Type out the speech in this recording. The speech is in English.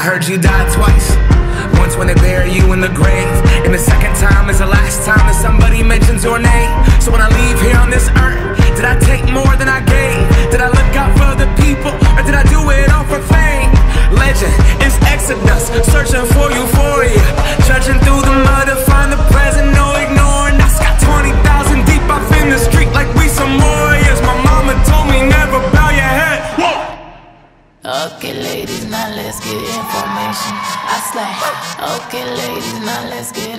heard you died twice. Once when they bury you in the grave, and the second time is the last time that somebody mentions your name. So when I leave here on this earth, did I take more than I gave? Did I look out for the people, or did I do it all for fame? Legend is Exodus, searching for euphoria, trudging through the mud to find the present, no ignoring. I got 20,000 deep off in the street like we some warriors. My mama told me never bow your head. Whoa. Okay, ladies, now let's get information. I slay. Okay, ladies, now let's get